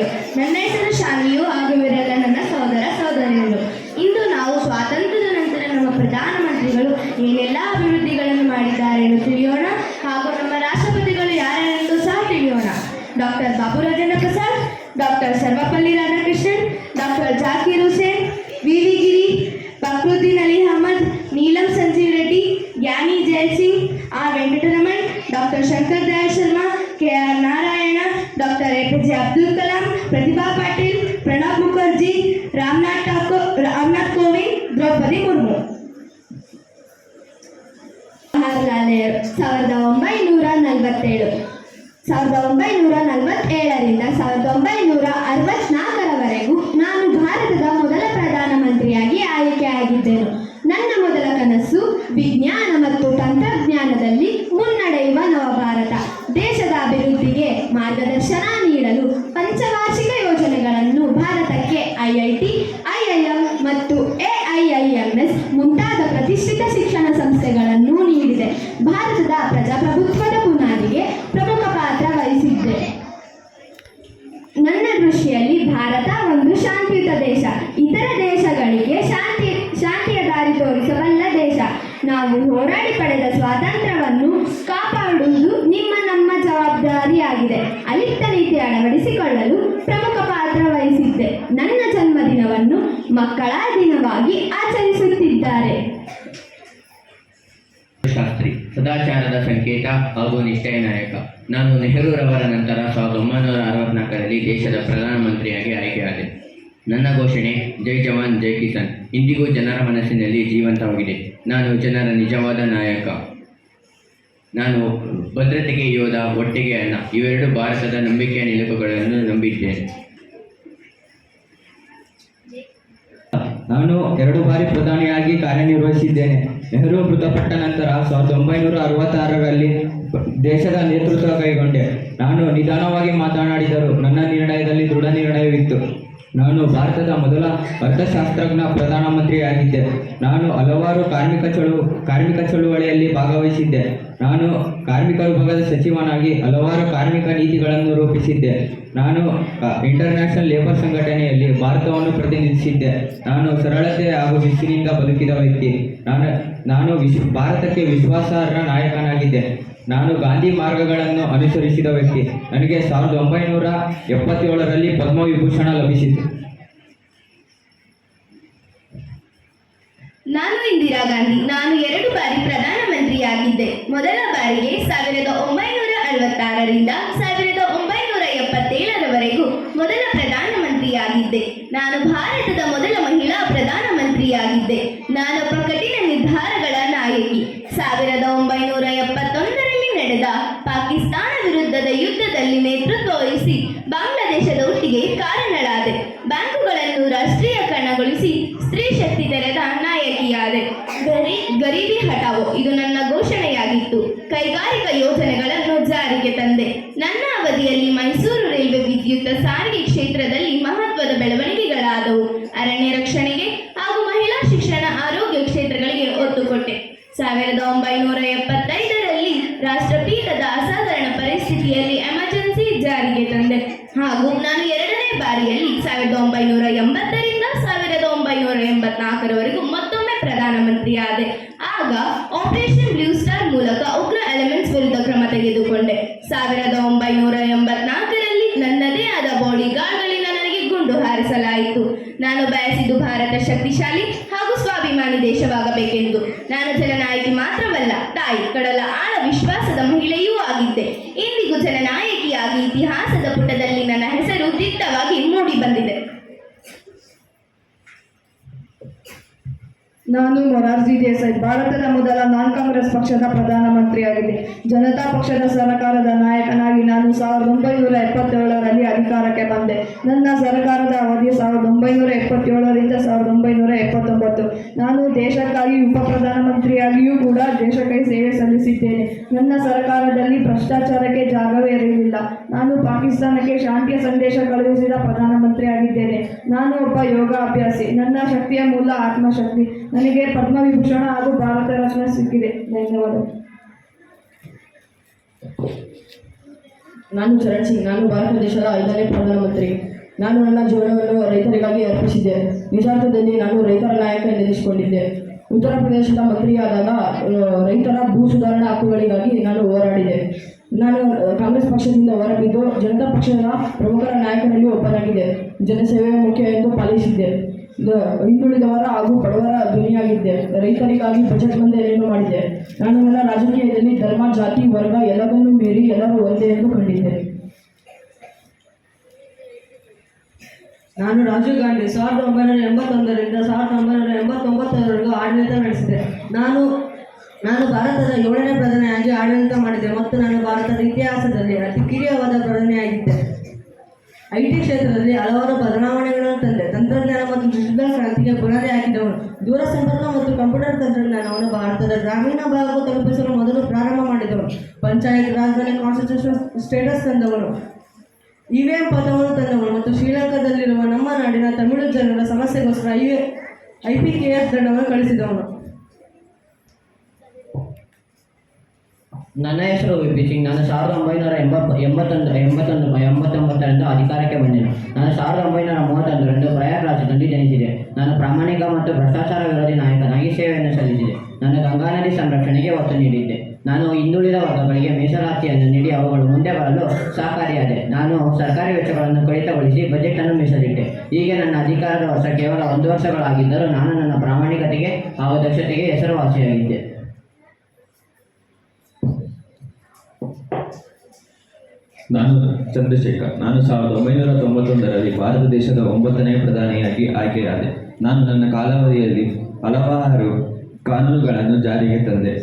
ನಮಸ್ಕಾರಗಳು. ನನ್ನ ಹೆಸರು ಶಾಲಿಯು ಹಾಗೂ ಇವರೆಲ್ಲ ನನ್ನ ಸಹೋದರ ಸಹೋದರಿಯರು. ಇಂದು ನಾವು ಸ್ವಾತಂತ್ರ್ಯದ ನಂತರ ನಮ್ಮ ಪ್ರಧಾನಮಂತ್ರಿಗಳು ಏನೆಲ್ಲ ಅಭಿವೃದ್ಧಿಗಳನ್ನು ಮಾಡಿದ್ದಾರೆ ಎಂದು ತಿಳಿಯೋಣ ಹಾಗೂ ನಮ್ಮ ರಾಷ್ಟ್ರಪತಿಗಳು ಯಾರೆಂದು ಸಹ ತಿಳಿಯೋಣ. Doctor Babu Rajendra Prasad, doctor Sarvepalli Radhakrishnan, doctor Zakir Hussain, VV. Giri, Fakhruddin Ali Ahmed, Neelam Sanjiva Reddy, Gyani Jaisingh, R Venkataraman, doctor Shankar Dayal Sharma, KR. Narayana, doctor APJ. Abdul Kalam, Pratibha Patil, Pranab Mukherjee, Ramnath Kovind, Droupadi Murmu. 1947 1947ರಿಂದ 1964ರವರೆಗೂ ನಾನು ಭಾರತದ ಮೊದಲ ಪ್ರಧಾನಮಂತ್ರಿಯಾಗಿ ಆಯ್ಕೆಯಾಗಿದ್ದೆನು. ನನ್ನ ಮೊದಲ ಕನಸು ವಿಜ್ಞಾನ ಮತ್ತು ತಂತ್ರಜ್ಞಾನದಲ್ಲಿ ಮುನ್ನಡೆಯುವ ನವಭಾರತ. ದೇಶದ ಅಭಿವೃದ್ಧಿಗೆ ಮಾರ್ಗದರ್ಶನ ನೀಡಲು ಪಂಚವಾರ್ಷಿಕ ಯೋಜನೆಗಳನ್ನು ಭಾರತಕ್ಕೆ ಐಐಟಿ, ಐಐಎಂ ಮತ್ತು ಎಐಐಎಂಎಸ್ ಮುಂತಾದ ಪ್ರತಿಷ್ಠಿತ ಶಿಕ್ಷಣ ಸಂಸ್ಥೆಗಳನ್ನು ನೀಡಿದೆ. ಭಾರತದ ಪ್ರಜಾಪ್ರಭುತ್ವದ ಬುನಾದಿಗೆ ಪ್ರಮುಖ ಪಾತ್ರ ವಹಿಸಿದ್ದೆ. ನನ್ನ ದೃಷ್ಟಿಯಲ್ಲಿ ಭಾರತ ಒಂದು ಶಾಂತಿಯುತ ದೇಶ, ಇತರ ದೇಶಗಳಿಗೆ ಶಾಂತಿಯ ದಾರಿ ತೋರಿಸಬಲ್ಲ ದೇಶ. ನಾವು ಹೋರಾಡಿ ಪಡೆದ ಸ್ವಾತಂತ್ರ್ಯವನ್ನು ಕಾಪಾಡುವುದು ನಮ್ಮ ಜವಾಬ್ದಾರಿಯಾಗಿದೆ. ಅಲಿಪ್ತ ನೀತಿ ಅಳವಡಿಸಿಕೊಳ್ಳಲು ಪ್ರಮುಖ ಪಾತ್ರ ವಹಿಸಿದ್ದೆ. ನನ್ನ ಜನ್ಮದಿನವನ್ನು ಮಕ್ಕಳ ದಿನವಾಗಿ ಆಚರಿಸುತ್ತಿದ್ದಾರೆ. ಶಾಸ್ತ್ರಿ ಸದಾಚಾರದ ಸಂಕೇತ ಹಾಗೂ ನಿಷ್ಠೆಯ ನಾಯಕ. ನಾನು ನೆಹರೂರವರ ನಂತರ 1964ರಲ್ಲಿ ದೇಶದ ಪ್ರಧಾನಮಂತ್ರಿಯಾಗಿ ಆಯ್ಕೆಯಾದೆ. ನನ್ನ ಘೋಷಣೆ ಜೈ ಜವಾನ್ ಜೈ ಕಿಸಾನ್ ಇಂದಿಗೂ ಜನರ ಮನಸ್ಸಿನಲ್ಲಿ ಜೀವಂತವಾಗಿದೆ. ನಾನು ಜನರ ನಿಜವಾದ ನಾಯಕ. ನಾನು ಭದ್ರತೆಗೆ ಯೋಧ, ಒಟ್ಟಿಗೆ ಅಣ್ಣ ಇವೆರಡು ಭಾರತದ ನಂಬಿಕೆಯ ನಿಲುವುಗಳನ್ನು ನಂಬಿದ್ದೇನೆ. ನಾನು 2 ಬಾರಿ ಪ್ರಧಾನಿಯಾಗಿ ಕಾರ್ಯನಿರ್ವಹಿಸಿದ್ದೇನೆ. ನೆಹರು ಮೃತಪಟ್ಟ ನಂತರ 1966ರಲ್ಲಿ ದೇಶದ ನೇತೃತ್ವ ಕೈಗೊಂಡೆ. ನಾನು ನಿಧಾನವಾಗಿ ಮಾತನಾಡಿದರೂ ನನ್ನ ನಿರ್ಣಯದಲ್ಲಿ ದೃಢ ನಿರ್ಣಯವಿತ್ತು. ನಾನು ಭಾರತದ ಮೊದಲ ಅರ್ಥಶಾಸ್ತ್ರಜ್ಞ ಪ್ರಧಾನಮಂತ್ರಿಯಾಗಿದ್ದೆ. ನಾನು ಹಲವಾರು ಕಾರ್ಮಿಕ ಚಳುವಳಿಯಲ್ಲಿ ಭಾಗವಹಿಸಿದ್ದೆ. ನಾನು ಕಾರ್ಮಿಕ ವಿಭಾಗದ ಸಚಿವನಾಗಿ ಹಲವಾರು ಕಾರ್ಮಿಕ ನೀತಿಗಳನ್ನು ರೂಪಿಸಿದ್ದೆ. ನಾನು ಇಂಟರ್ನ್ಯಾಷನಲ್ ಲೇಬರ್ ಸಂಘಟನೆಯಲ್ಲಿ ಭಾರತವನ್ನು ಪ್ರತಿನಿಧಿಸಿದ್ದೆ. ನಾನು ಸರಳತೆ ಹಾಗೂ ಶಿಸ್ತಿನಿಂದ ಬದುಕಿದ ವ್ಯಕ್ತಿ. ನಾನು ಭಾರತಕ್ಕೆ ವಿಶ್ವಾಸಾರ್ಹ ನಾಯಕನಾಗಿದ್ದೆ. ನಾನು ಗಾಂಧಿ ಮಾರ್ಗಗಳನ್ನು ಅನುಸರಿಸಿದ ವ್ಯಕ್ತಿ. ನನಗೆ 1977ರಲ್ಲಿ ಪದ್ಮವಿಭೂಷಣ ಲಭಿಸಿತು. ನಾನು ಇಂದಿರಾ ಗಾಂಧಿ. ನಾನು 2 ಬಾರಿ ಪ್ರಧಾನಮಂತ್ರಿಯಾಗಿದ್ದೆ. ಮೊದಲ ಬಾರಿಗೆ 1966ರಿಂದ 1977ರವರೆಗೂ ಮೊದಲ ಪ್ರಧಾನಮಂತ್ರಿಯಾಗಿದ್ದೆ. ನಾನು ಭಾರತದ ಮೊದಲ ಮಹಿಳಾ ಪ್ರಧಾನಮಂತ್ರಿಯಾಗಿದ್ದೆ. ನಾನೊಬ್ಬ ಕಠಿಣ ನಿರ್ಧಾರಗಳ ನಾಯಕಿ. 1971ರಲ್ಲಿ ನಡೆದ ಪಾಕಿಸ್ತಾನ ವಿರುದ್ಧದ ಯುದ್ಧದಲ್ಲಿ ನೇತೃತ್ವ ವಹಿಸಿ ಬಾಂಗ್ಲಾದೇಶದ ಹುಟ್ಟಿಗೆ ಕಾರಣಳಾದೆ. ಬ್ಯಾಂಕುಗಳನ್ನು ರಾಷ್ಟ್ರೀಯಕರಣಗೊಳಿಸಿ ಸ್ತ್ರೀ ಶಕ್ತಿ ತೆರೆದ ನಾಯಕಿಯಾದೆ. ಗರೀಬಿ ಹಟಾವೋ ಇದು ನನ್ನ ಘೋಷಣೆಯಾಗಿತ್ತು. ಕೈಗಾರಿಕಾ ಯೋಜನೆಗಳನ್ನು ಜಾರಿಗೆ ತಂದೆ. ನನ್ನ ಅವಧಿಯಲ್ಲಿ ಮೈಸೂರು ರೈಲ್ವೆ, ವಿದ್ಯುತ್, ಸಾರಿಗೆ ಕ್ಷೇತ್ರದಲ್ಲಿ ಮಹತ್ವದ ಬೆಳವಣಿಗೆಗಳಾದವು. ಅರಣ್ಯ ರಕ್ಷಣೆಗೆ ಹಾಗೂ ಮಹಿಳಾ ಶಿಕ್ಷಣ, ಆರೋಗ್ಯ ಕ್ಷೇತ್ರಗಳಿಗೆ ಒತ್ತು ಕೊಟ್ಟೆ. 1975ರಲ್ಲಿ ರಾಷ್ಟ್ರಪೀಠದ ಅಸಾಧಾರಣ ಪರಿಸ್ಥಿತಿಯಲ್ಲಿ ಎಮರ್ಜೆನ್ಸಿ ಜಾರಿಗೆ ತಂದೆ ಹಾಗೂ ನಾನು 2ನೇ ಬಾರಿಯಲ್ಲಿ 1980ರಿಂದ 1984ರವರೆಗೂ ಮತ್ತೊಮ್ಮೆ ಪ್ರಧಾನಮಂತ್ರಿಯಾದೆ. ಆಗ ಆಪರೇಷನ್ ಬ್ಲೂ ಸ್ಟಾರ್ ಮೂಲಕ ಉಗ್ರ ಎಲಿಮೆಂಟ್ಸ್ ವಿರುದ್ಧ ಕ್ರಮ ತೆಗೆದುಕೊಂಡೆ. 1984ರಲ್ಲಿ ನನ್ನದೇ ಆದ ಬಾಡಿ ಗಾರ್ಡ್ಗಳಿಂದ ನನಗೆ ಗುಂಡು ಹಾರಿಸಲಾಯಿತು. ನಾನು ಬಯಸಿದ್ದು ಭಾರತ ಶಕ್ತಿಶಾಲಿ ಹಾಗೂ ಸ್ವಾಭಿಮಾನಿ ದೇಶವಾಗಬೇಕೆಂದು. ನಾನು ಜನನಾಯಕಿ ಮಾತ್ರವಲ್ಲ, ತಾಯಿ, ಕಡಲ ಆಳ ವಿಶ್ವಾಸದ ಮಹಿಳೆಯೂ ಆಗಿದ್ದೆ. ಇಂದಿಗೂ ಜನನಾಯಕಿಯಾಗಿ ಇತಿಹಾಸದ ಪುಟದಲ್ಲಿ ನನ್ನ ಹೆಸರು ದಿಟ್ಟವಾಗಿ ಮೂಡಿ ಬಂದಿದೆ. ನಾನು ಮೊರಾರ್ಜಿ ದೇಸಾಯಿ. ಭಾರತದ ಮೊದಲ ನಾನ್ ಕಾಂಗ್ರೆಸ್ ಪಕ್ಷದ ಪ್ರಧಾನಮಂತ್ರಿಯಾಗಿದೆ. ಜನತಾ ಪಕ್ಷದ ಸರ್ಕಾರದ ನಾಯಕನಾಗಿ ನಾನು 1977ರಲ್ಲಿ ಅಧಿಕಾರಕ್ಕೆ ಬಂದೆ. ನನ್ನ ಸರ್ಕಾರದ ಅವಧಿ 1977ರಿಂದ 1979. ನಾನು ದೇಶಕ್ಕಾಗಿ ಉಪ ಪ್ರಧಾನಮಂತ್ರಿಯಾಗಿಯೂ ಕೂಡ ದೇಶಕ್ಕೆ ಸೇವೆ ಸಲ್ಲಿಸಿದ್ದೇನೆ. ನನ್ನ ಸರ್ಕಾರದಲ್ಲಿ ಭ್ರಷ್ಟಾಚಾರಕ್ಕೆ ಜಾಗವೇ ಇರಲಿಲ್ಲ. ನಾನು ಪಾಕಿಸ್ತಾನಕ್ಕೆ ಶಾಂತಿಯ ಸಂದೇಶ ಕಳುಹಿಸಿದ ಪ್ರಧಾನಮಂತ್ರಿಯಾಗಿದ್ದೇನೆ. ನಾನು ಒಬ್ಬ ಯೋಗಾಭ್ಯಾಸಿ. ನನ್ನ ಶಕ್ತಿಯ ಮೂಲ ಆತ್ಮಶಕ್ತಿ. ನನಗೆ ಪದ್ಮವಿಭೂಷಣ ಹಾಗೂ ಭಾರತ ರತ್ನ ಸಿಕ್ಕಿದೆ. ಧನ್ಯವಾದ. ನಾನು ಚರಣ್ ಸಿಂಗ್. ನಾನು ಭಾರತ ದೇಶದ 5ನೇ ಪ್ರಧಾನಮಂತ್ರಿ. ನಾನು ನನ್ನ ಜೀವನವನ್ನು ರೈತರಿಗಾಗಿ ಅರ್ಪಿಸಿದ್ದೆ. ನಿಜಾರ್ಥದಲ್ಲಿ ನಾನು ರೈತರ ನಾಯಕ ಎಂದೆನಿಸಿಕೊಂಡಿದ್ದೆ. ಉತ್ತರ ಪ್ರದೇಶದ ಮಂತ್ರಿಯಾದಾಗ ರೈತರ ಭೂ ಸುಧಾರಣಾ ಹಕ್ಕುಗಳಿಗಾಗಿ ನಾನು ಹೋರಾಡಿದೆ. ನಾನು ಕಾಂಗ್ರೆಸ್ ಪಕ್ಷದಿಂದ ಹೊರಬಿದ್ದು ಜನತಾ ಪಕ್ಷದ ಪ್ರಮುಖರ ನಾಯಕರಲ್ಲಿ ಒಬ್ಬನಾಗಿದೆ. ಜನಸೇವೆ ಮುಖ್ಯ ಎಂದು ಪಾಲಿಸಿದ್ದೆ. ಹಿಂದುಳಿದವರ ಹಾಗೂ ಬಡವರ ಧ್ವನಿಯಾಗಿದ್ದೆ. ರೈತರಿಗಾಗಿ ಬಜೆಟ್ ಬಂದ್ ಏನೇನು ಮಾಡಿದೆ. ನಾನು ನನ್ನ ರಾಜಕೀಯದಲ್ಲಿ ಧರ್ಮ, ಜಾತಿ, ವರ್ಗ ಎಲ್ಲವನ್ನೂ ಮೀರಿ ಎಲ್ಲರೂ ಒಂದೇ ಎಂದು ಕಂಡಿದ್ದೆ. ನಾನು ರಾಜೀವ್ ಗಾಂಧಿ 1981ರಿಂದ 1989ರವರೆಗೂ ಆಡಳಿತ ನಡೆಸಿದೆ. ನಾನು ಭಾರತದ 7ನೇ ಪ್ರಧಾನಿಯಾಗಿ ಆಡಳಿತ ಮಾಡಿದೆ ಮತ್ತು ನಾನು ಭಾರತದ ಇತಿಹಾಸದಲ್ಲಿ ಅತಿ ಕಿರಿಯವಾದ ಪ್ರಧಾನಿಯಾಗಿದ್ದೆ. IT ಕ್ಷೇತ್ರದಲ್ಲಿ ಹಲವಾರು ಬದಲಾವಣೆಗಳನ್ನು ತಂದೆ. ತಂತ್ರಜ್ಞಾನ ಮತ್ತು ಡಿಜಿಟಲ್ ಕ್ರಾಂತಿಗೆ ಬುನಾದಿ ಹಾಕಿದವನು. ದೂರಸಂಪರ್ಕ ಮತ್ತು ಕಂಪ್ಯೂಟರ್ ತಂತ್ರಜ್ಞಾನವನ್ನು ಭಾರತದ ಗ್ರಾಮೀಣ ಭಾಗಕ್ಕೂ ತಲುಪಿಸಲು ಮೊದಲು ಪ್ರಾರಂಭ ಮಾಡಿದವನು. ಪಂಚಾಯತ್ ರಾಜಧಾನಿ ಕಾನ್ಸ್ಟಿಟ್ಯೂಷನ್ ಸ್ಟೇಟಸ್ ತಂದವನು. EVM ಪಥವನ್ನು ತಂದವನು ಮತ್ತು ಶ್ರೀಲಂಕಾದಲ್ಲಿರುವ ನಮ್ಮ ನಾಡಿನ ತಮಿಳು ಜನರ ಸಮಸ್ಯೆಗೋಸ್ಕರ IPKS ದಂಡವನ್ನು ಕಳಿಸಿದವನು. ನನ್ನ ಹೆಸರು VP ಸಿಂಗ್. ನಾನು 1989ರಿಂದ ಅಧಿಕಾರಕ್ಕೆ ಬಂದೆನು. ನಾನು 1931ರಂದು ಪ್ರಯಾಗ್ರಾಜ್ನಲ್ಲಿ ಜನಿಸಿದೆ. ನಾನು ಪ್ರಾಮಾಣಿಕ ಮತ್ತು ಭ್ರಷ್ಟಾಚಾರ ವಿರೋಧಿ ನಾಯಕನಾಗಿ ಸೇವೆಯನ್ನು ಸಲ್ಲಿಸಿದೆ. ನಾನು ಗಂಗಾ ನದಿ ಸಂರಕ್ಷಣೆಗೆ ಒತ್ತು ನೀಡಿದ್ದೆ. ನಾನು ಹಿಂದುಳಿದ ವರ್ಗಗಳಿಗೆ ಮೀಸಲಾತಿಯನ್ನು ನೀಡಿ ಅವುಗಳು ಮುಂದೆ ಬರಲು ಸಹಕಾರಿಯಾದೆ. ನಾನು ಸರ್ಕಾರಿ ವೆಚ್ಚಗಳನ್ನು ಕಡಿತಗೊಳಿಸಿ ಬಜೆಟ್ ಅನ್ನು ಮೀಸಲಿಟ್ಟೆ. ಹೀಗೆ ನನ್ನ ಅಧಿಕಾರದ ವರ್ಷ ಕೇವಲ 1 ವರ್ಷಗಳಾಗಿದ್ದರೂ ನಾನು ನನ್ನ ಪ್ರಾಮಾಣಿಕತೆಗೆ ಹಾಗೂ ದಕ್ಷತೆಗೆ ಹೆಸರುವಾಸಿಯಾಗಿದ್ದೆ. ನಾನು ಚಂದ್ರಶೇಖರ್. ನಾನು 1991ರಲ್ಲಿ ಭಾರತ ದೇಶದ 9ನೇ ಪ್ರಧಾನಿಯಾಗಿ ಆಯ್ಕೆಯಾದೆ. ನಾನು ನನ್ನ ಕಾಲಾವಧಿಯಲ್ಲಿ ಹಲವಾರು ಕಾನೂನುಗಳನ್ನು ಜಾರಿಗೆ ತಂದೆ.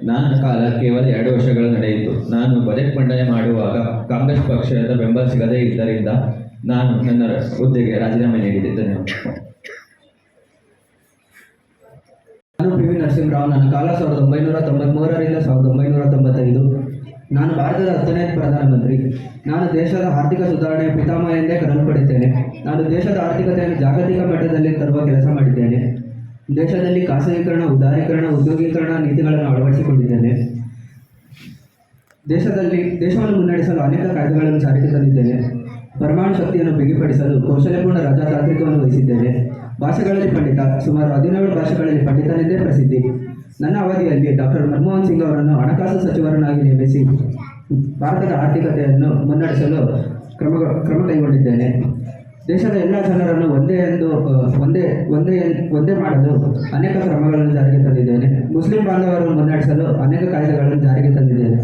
ನನ್ನ ಕಾಲ ಕೇವಲ 2 ವರ್ಷಗಳು ನಡೆಯಿತು. ನಾನು ಬಜೆಟ್ ಮಂಡನೆ ಮಾಡುವಾಗ ಕಾಂಗ್ರೆಸ್ ಪಕ್ಷದ ಬೆಂಬಲ ಸಿಗದೇ ಇದ್ದರಿಂದ ನಾನು ನನ್ನ ಹುದ್ದೆಗೆ ರಾಜೀನಾಮೆ ನೀಡಿದೆ. ಧನ್ಯವಾದ. ನಾನು PV ನರಸಿಂಹರಾವ್. ನನ್ನ ಕಾಲ 1993ರಿಂದ 1995. ನಾನು ಭಾರತದ 10ನೇ ಪ್ರಧಾನಮಂತ್ರಿ. ನಾನು ದೇಶದ ಆರ್ಥಿಕ ಸುಧಾರಣೆಯ ಪಿತಾಮಹ ಎಂದೇ ಕರೆಯಲ್ಪಡುತ್ತೇನೆ. ನಾನು ದೇಶದ ಆರ್ಥಿಕತೆಯನ್ನು ಜಾಗತಿಕ ಮಟ್ಟದಲ್ಲಿ ತರುವ ಕೆಲಸ ಮಾಡಿದ್ದೇನೆ. ದೇಶದಲ್ಲಿ ಖಾಸಗೀಕರಣ, ಉದಾರೀಕರಣ, ಉದ್ಯೋಗೀಕರಣ ನೀತಿಗಳನ್ನು ಅಳವಡಿಸಿಕೊಂಡಿದ್ದೇನೆ. ದೇಶವನ್ನು ಮುನ್ನಡೆಸಲು ಅನೇಕ ಕಾಯ್ದೆಗಳನ್ನು ಜಾರಿಗೆ ತಂದಿದ್ದೇನೆ. ಪರಮಾಣು ಶಕ್ತಿಯನ್ನು ಬಿಗಿಪಡಿಸಲು ಕೌಶಲ್ಯಪೂರ್ಣ ರಾಜತಾಂತ್ರಿಕವನ್ನು ವಹಿಸಿದ್ದೇನೆ. ಭಾಷೆಗಳಲ್ಲಿ ಪಂಡಿತ, ಸುಮಾರು 17 ಭಾಷೆಗಳಲ್ಲಿ ಪಂಡಿತನೆಂದೇ ಪ್ರಸಿದ್ಧಿ. ನನ್ನ ಅವಧಿಯಲ್ಲಿ ಡಾಕ್ಟರ್ ಮನಮೋಹನ್ ಸಿಂಗ್ ಅವರನ್ನು ಹಣಕಾಸು ಸಚಿವರನ್ನಾಗಿ ನೇಮಿಸಿ ಭಾರತದ ಆರ್ಥಿಕತೆಯನ್ನು ಮುನ್ನಡೆಸಲು ಕ್ರಮ ಕೈಗೊಂಡಿದ್ದೇನೆ. ದೇಶದ ಎಲ್ಲ ಜನರನ್ನು ಒಂದೇ ಮಾಡಲು ಅನೇಕ ಕ್ರಮಗಳನ್ನು ಜಾರಿಗೆ ತಂದಿದ್ದೇನೆ. ಮುಸ್ಲಿಂ ಬಾಂಧವರನ್ನು ಮುನ್ನಡೆಸಲು ಅನೇಕ ಕಾಯ್ದೆಗಳನ್ನು ಜಾರಿಗೆ ತಂದಿದ್ದೇನೆ.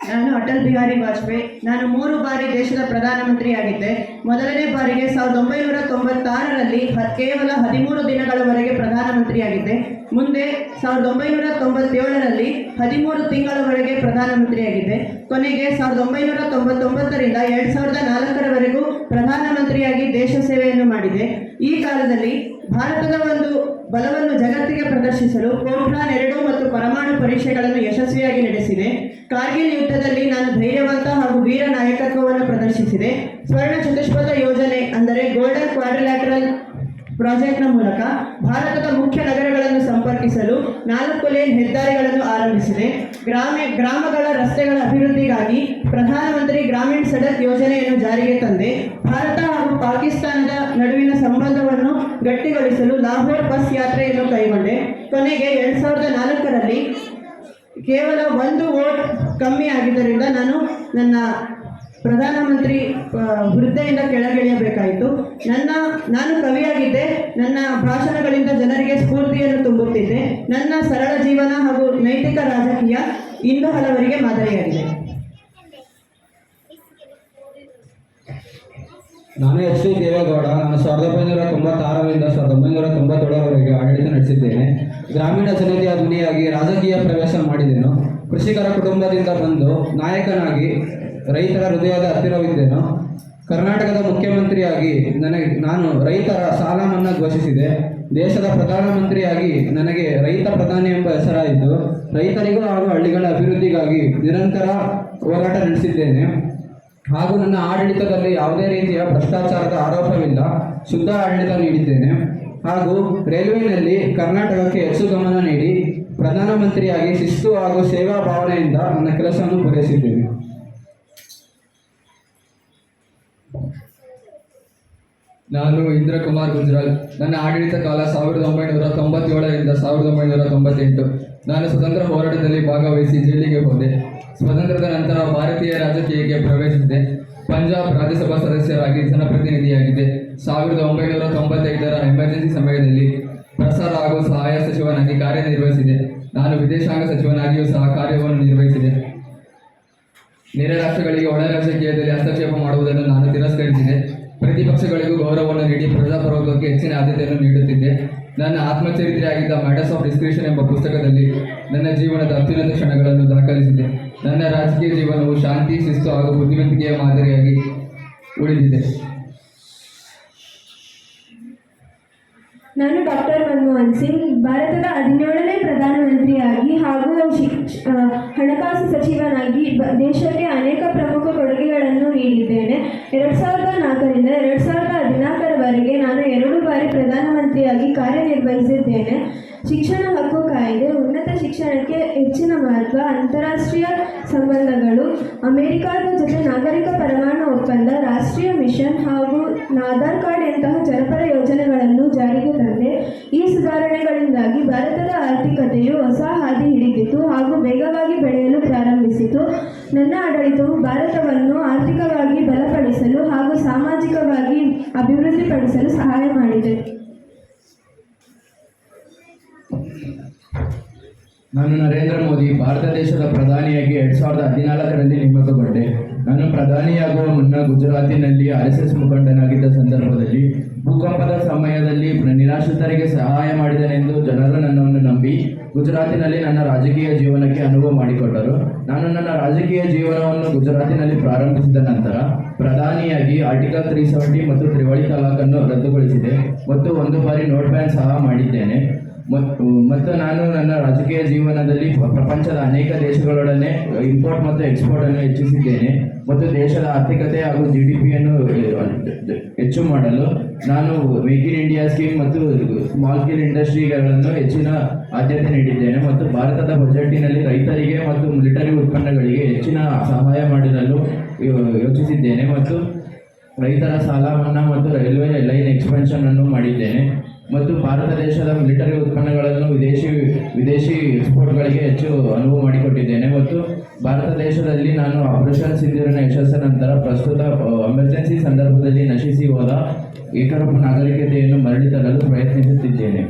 ನಾನು ಅಟಲ್ ಬಿಹಾರಿ ವಾಜಪೇಯಿ. ನಾನು 3 ಬಾರಿ ದೇಶದ ಪ್ರಧಾನಮಂತ್ರಿಯಾಗಿದ್ದೆ. ಮೊದಲನೇ ಬಾರಿಗೆ 1996ರಲ್ಲಿ ಕೇವಲ 13 ದಿನಗಳವರೆಗೆ ಪ್ರಧಾನಮಂತ್ರಿಯಾಗಿದ್ದೆ. ಮುಂದೆ 1997ರಲ್ಲಿ 13 ತಿಂಗಳವರೆಗೆ ಪ್ರಧಾನಮಂತ್ರಿಯಾಗಿದ್ದೆ. ಕೊನೆಗೆ 1999ರಿಂದ 2004ರವರೆಗೂ ಪ್ರಧಾನಮಂತ್ರಿಯಾಗಿ ದೇಶ ಸೇವೆಯನ್ನು ಮಾಡಿದೆ. ಈ ಕಾಲದಲ್ಲಿ ಭಾರತದ ಒಂದು ಬಲವನ್ನು ಜಗತ್ತಿಗೆ ಪ್ರದರ್ಶಿಸಲು ಪೋಖ್ರಾನ್ 2 ಮತ್ತು ಪರಮಾಣು ಪರೀಕ್ಷೆಗಳನ್ನು ಯಶಸ್ವಿಯಾಗಿ ನಡೆಸಿದೆ. ಕಾರ್ಗಿಲ್ ಯುದ್ಧದಲ್ಲಿ ನಾನು ಧೈರ್ಯವಂತ ಹಾಗೂ ವೀರ ನಾಯಕತ್ವವನ್ನು ಪ್ರದರ್ಶಿಸಿದೆ. ಸ್ವರ್ಣ ಚತುಷ್ಪಥ ಯೋಜನೆ ಅಂದರೆ ಗೋಲ್ಡನ್ ಕ್ವಾಡ್ರಿಲ್ಯಾಟರಲ್ ಪ್ರಾಜೆಕ್ಟ್ನ ಮೂಲಕ ಭಾರತದ ಮುಖ್ಯ ನಗರಗಳನ್ನು ಸಂಪರ್ಕಿಸಲು 4 ಲೇನ್ ಹೆದ್ದಾರಿಗಳನ್ನು ಆರಂಭಿಸಿದೆ. ಗ್ರಾಮಗಳ ರಸ್ತೆಗಳ ಅಭಿವೃದ್ಧಿಗಾಗಿ ಪ್ರಧಾನಮಂತ್ರಿ ಗ್ರಾಮೀಣ ಸಡಕ್ ಯೋಜನೆಯನ್ನು ಜಾರಿಗೆ ತಂದೆ. ಭಾರತ ಹಾಗೂ ಪಾಕಿಸ್ತಾನದ ನಡುವಿನ ಸಂಬಂಧವನ್ನು ಗಟ್ಟಿಗೊಳಿಸಲು ಲಾಹೋರ್ ಬಸ್ ಯಾತ್ರೆಯನ್ನು ಕೈಗೊಂಡೆ. ಕೊನೆಗೆ 2004ರಲ್ಲಿ ಕೇವಲ 1 ವೋಟ್ ಕಮ್ಮಿ ಆಗಿದ್ದರಿಂದ ನನ್ನ ಪ್ರಧಾನಮಂತ್ರಿ ಹುದ್ದೆಯಿಂದ ಕೆಳಗಿಳಿಯಬೇಕಾಯಿತು. ನಾನು ಕವಿಯಾಗಿದ್ದೆ. ನನ್ನ ಭಾಷಣಗಳಿಂದ ಜನರಿಗೆ ಸ್ಫೂರ್ತಿಯನ್ನು ತುಂಬುತ್ತಿದ್ದೆ. ನನ್ನ ಸರಳ ಜೀವನ ಹಾಗೂ ನೈತಿಕ ರಾಜಕೀಯ ಇಂದು ಹಲವರಿಗೆ ಮಾದರಿಯಾಗಿದೆ. ನಾನು ಎಚ್ ಡಿ ದೇವೇಗೌಡ. ನಾನು 1996ರಿಂದ 1997ರವರೆಗೆ ಆಡಳಿತ ನಡೆಸಿದ್ದೇನೆ. ಗ್ರಾಮೀಣ ಜನತೆಯ ಧ್ವನಿಯಾಗಿ ರಾಜಕೀಯ ಪ್ರವೇಶ ಮಾಡಿದೆನು. ಕೃಷಿಕರ ಕುಟುಂಬದಿಂದ ಬಂದು ನಾಯಕನಾಗಿ ರೈತರ ಹೃದಯದ ಹತ್ತಿರವಿದ್ದೆನು. ಕರ್ನಾಟಕದ ಮುಖ್ಯಮಂತ್ರಿಯಾಗಿ ನಾನು ರೈತರ ಸಾಲ ಮನ್ನಾ ಘೋಷಿಸಿದೆ. ದೇಶದ ಪ್ರಧಾನಮಂತ್ರಿಯಾಗಿ ನನಗೆ ರೈತ ಪ್ರಧಾನಿ ಎಂಬ ಹೆಸರಾಯಿತು. ರೈತರಿಗೂ ಹಾಗೂ ಹಳ್ಳಿಗಳ ಅಭಿವೃದ್ಧಿಗಾಗಿ ನಿರಂತರ ಹೋರಾಟ ನಡೆಸಿದ್ದೇನೆ. ಹಾಗೂ ನನ್ನ ಆಡಳಿತದಲ್ಲಿ ಯಾವುದೇ ರೀತಿಯ ಭ್ರಷ್ಟಾಚಾರದ ಆರೋಪವಿಲ್ಲ. ಶುದ್ಧ ಆಡಳಿತ ನೀಡಿದ್ದೇನೆ. ಹಾಗೂ ರೈಲ್ವೆಯಲ್ಲಿ ಕರ್ನಾಟಕಕ್ಕೆ ಹೆಚ್ಚು ಗಮನ ನೀಡಿ ಪ್ರಧಾನಮಂತ್ರಿಯಾಗಿ ಶಿಸ್ತು ಹಾಗೂ ಸೇವಾ ಭಾವನೆಯಿಂದ ನನ್ನ ಕೆಲಸವನ್ನು ಪೂರೈಸಿದ್ದೇನೆ. ನಾನು ಇಂದ್ರಕುಮಾರ್ ಗುಜ್ರಾಲ್. ನನ್ನ ಆಡಳಿತ ಕಾಲ 1997ರಿಂದ 1998. ನಾನು ಸ್ವತಂತ್ರ ಹೋರಾಟದಲ್ಲಿ ಭಾಗವಹಿಸಿ ಜೈಲಿಗೆ ಹೋದೆ. ಸ್ವತಂತ್ರದ ನಂತರ ಭಾರತೀಯ ರಾಜಕೀಯಕ್ಕೆ ಪ್ರವೇಶಿಸಿದೆ. ಪಂಜಾಬ್ ರಾಜ್ಯಸಭಾ ಸದಸ್ಯರಾಗಿ ಜನಪ್ರತಿನಿಧಿಯಾಗಿದ್ದೆ. 1995ರ ಎಮರ್ಜೆನ್ಸಿ ಸಮಯದಲ್ಲಿ ಪ್ರಸಾರ ಹಾಗೂ ಸಹಾಯ ಸಚಿವನಾಗಿ ಕಾರ್ಯನಿರ್ವಹಿಸಿದೆ. ನಾನು ವಿದೇಶಾಂಗ ಸಚಿವನಾಗಿಯೂ ಸಹ ಕಾರ್ಯವನ್ನು ನಿರ್ವಹಿಸಿದೆ. ನೆರೆ ರಾಷ್ಟ್ರಗಳಿಗೆ ಒಳ ರಾಜಕೀಯದಲ್ಲಿ ಹಸ್ತಕ್ಷೇಪ ಮಾಡುವುದನ್ನು ನಾನು ತಿರಸ್ಕರಿಸಿದೆ. ಪ್ರತಿಪಕ್ಷಗಳಿಗೂ ಗೌರವವನ್ನು ನೀಡಿ ಪ್ರಜಾಪ್ರಭುತ್ವಕ್ಕೆ ಹೆಚ್ಚಿನ ಆದ್ಯತೆಯನ್ನು ನೀಡುತ್ತಿದ್ದೆ. ನನ್ನ ಆತ್ಮಚರಿತ್ರೆಯಾಗಿದ್ದ ಮ್ಯಾಟರ್ಸ್ ಆಫ್ ಡಿಸ್ಕ್ರಿಪ್ಷನ್ ಎಂಬ ಪುಸ್ತಕದಲ್ಲಿ ನನ್ನ ಜೀವನದ ಅತ್ಯುನ್ನತ ಕ್ಷಣಗಳನ್ನು ದಾಖಲಿಸಿದೆ. ನನ್ನ ರಾಜಕೀಯ ಜೀವನವು ಶಾಂತಿ, ಶಿಸ್ತು ಹಾಗೂ ಬುದ್ಧಿವಂತಿಕೆಯ ಮಾದರಿಯಾಗಿ ಉಳಿದಿದೆ. ನಾನು ಡಾಕ್ಟರ್ ಮನಮೋಹನ್ ಸಿಂಗ್. ಭಾರತದ 17ನೇ ಪ್ರಧಾನಮಂತ್ರಿಯಾಗಿ ಹಾಗೂ ಹಣಕಾಸು ಸಚಿವನಾಗಿ ದೇಶಕ್ಕೆ ಅನೇಕ ಪ್ರಮುಖ ಕೊಡುಗೆಗಳನ್ನು ನೀಡಿದ್ದೇನೆ. 2004ರಿಂದ 2014ರವರೆಗೆ ನಾನು 2 ಬಾರಿ ಪ್ರಧಾನಮಂತ್ರಿಯಾಗಿ ಕಾರ್ಯನಿರ್ವಹಿಸಿದ್ದೇನೆ. ಶಿಕ್ಷಣ ಹಕ್ಕು ಕಾಯ್ದೆ, ಉನ್ನತ ಶಿಕ್ಷಣಕ್ಕೆ ಹೆಚ್ಚಿನ ಮಹತ್ವ, ಅಂತಾರಾಷ್ಟ್ರೀಯ ಸಂಬಂಧಗಳು, ಅಮೆರಿಕದ ಜೊತೆ ನಾಗರಿಕ ಪರಮಾಣು ಒಪ್ಪಂದ, ರಾಷ್ಟ್ರೀಯ ಮಿಷನ್ ಹಾಗೂ ಆಧಾರ್ ಕಾರ್ಡ್ ಇಂತಹ ಜನಪರ ಯೋಜನೆಗಳನ್ನು ಜಾರಿಗೆ ತಂದೆ. ಈ ಸುಧಾರಣೆಗಳಿಂದಾಗಿ ಭಾರತದ ಆರ್ಥಿಕತೆಯು ಹೊಸ ಹಾದಿ ಹಿಡಿದಿತು ಹಾಗೂ ವೇಗವಾಗಿ ಬೆಳೆಯಲು ಪ್ರಾರಂಭಿಸಿತು. ನನ್ನ ಆಡಳಿತವು ಭಾರತವನ್ನು ಆರ್ಥಿಕವಾಗಿ ಬಲಪಡಿಸಲು ಹಾಗೂ ಸಾಮಾಜಿಕವಾಗಿ ಅಭಿವೃದ್ಧಿಪಡಿಸಲು ಸಹಾಯ ಮಾಡಿದೆ. ನಾನು ನರೇಂದ್ರ ಮೋದಿ ಭಾರತ ದೇಶದ ಪ್ರಧಾನಿಯಾಗಿ 2014ರಲ್ಲಿ ನೇಮಕಗೊಂಡೆ. ನಾನು ಪ್ರಧಾನಿಯಾಗುವ ಮುನ್ನ ಗುಜರಾತಿನಲ್ಲಿ RSS ಮುಖಂಡನಾಗಿದ್ದ ಸಂದರ್ಭದಲ್ಲಿ ಭೂಕಂಪದ ಸಮಯದಲ್ಲಿ ನಿರಾಶ್ರಿತರಿಗೆ ಸಹಾಯ ಮಾಡಿದನೆಂದು ಜನರು ನನ್ನನ್ನು ನಂಬಿ ಗುಜರಾತಿನಲ್ಲಿ ನನ್ನ ರಾಜಕೀಯ ಜೀವನಕ್ಕೆ ಅನುವು ಮಾಡಿಕೊಟ್ಟರು. ನಾನು ನನ್ನ ರಾಜಕೀಯ ಜೀವನವನ್ನು ಗುಜರಾತಿನಲ್ಲಿ ಪ್ರಾರಂಭಿಸಿದ ನಂತರ ಪ್ರಧಾನಿಯಾಗಿ ಆರ್ಟಿಕಲ್ 370 ಮತ್ತು ತ್ರಿವಳಿ ತಲಾಖನ್ನು ರದ್ದುಗೊಳಿಸಿದೆ ಮತ್ತು 1 ಬಾರಿ ನೋಟ್ ಬ್ಯಾನ್ ಸಹ ಮಾಡಿದ್ದೇನೆ. ಮತ್ತು ನಾನು ನನ್ನ ರಾಜಕೀಯ ಜೀವನದಲ್ಲಿ ಪ್ರಪಂಚದ ಅನೇಕ ದೇಶಗಳೊಡನೆ ಇಂಪೋರ್ಟ್ ಮತ್ತು ಎಕ್ಸ್ಪೋರ್ಟ್ ಅನ್ನು ಹೆಚ್ಚಿಸಿದ್ದೇನೆ ಮತ್ತು ದೇಶದ ಆರ್ಥಿಕತೆ ಹಾಗೂ GDPಯನ್ನು ಹೆಚ್ಚು ಮಾಡಲು ನಾನು ಮೇಕ್ ಇನ್ ಇಂಡಿಯಾ ಸ್ಕೀಮ್ ಮತ್ತು ಸ್ಮಾಲ್ ಸ್ಕೇಲ್ ಇಂಡಸ್ಟ್ರಿಗಳನ್ನು ಹೆಚ್ಚಿನ ಆದ್ಯತೆ ನೀಡಿದ್ದೇನೆ ಮತ್ತು ಭಾರತದ ಬಜೆಟಿನಲ್ಲಿ ರೈತರಿಗೆ ಮತ್ತು ಮಿಲಿಟರಿ ಉತ್ಪನ್ನಗಳಿಗೆ ಹೆಚ್ಚಿನ ಸಹಾಯ ಮಾಡಲು ಯೋಚಿಸಿದ್ದೇನೆ ಮತ್ತು ರೈತರ ಸಾಲ ಮನ್ನಾ ಮತ್ತು ರೈಲ್ವೆ ಲೈನ್ ಎಕ್ಸ್ಪೆನ್ಷನ್ ಅನ್ನು ಮಾಡಿದ್ದೇನೆ ಮತ್ತು ಭಾರತ ದೇಶದ ಮಿಲಿಟರಿ ಉತ್ಪನ್ನಗಳನ್ನು ವಿದೇಶಿ ಎಕ್ಸ್ಪೋರ್ಟ್ಗಳಿಗೆ ಹೆಚ್ಚು ಅನುವು ಮಾಡಿಕೊಟ್ಟಿದ್ದೇನೆ ಮತ್ತು ಭಾರತ ದೇಶದಲ್ಲಿ ನಾನು ಆಪರೇಷನ್ ಸಿಂಧೂರಿನ ಯಶಸ್ಸಿನ ನಂತರ ಪ್ರಸ್ತುತ ಎಮರ್ಜೆನ್ಸಿ ಸಂದರ್ಭದಲ್ಲಿ ನಶಿಸಿ ಹೋದ ಏಕರೂಪ ನಾಗರಿಕತೆಯನ್ನು ಮರಳಿ ತರಲು ಪ್ರಯತ್ನಿಸುತ್ತಿದ್ದೇನೆ.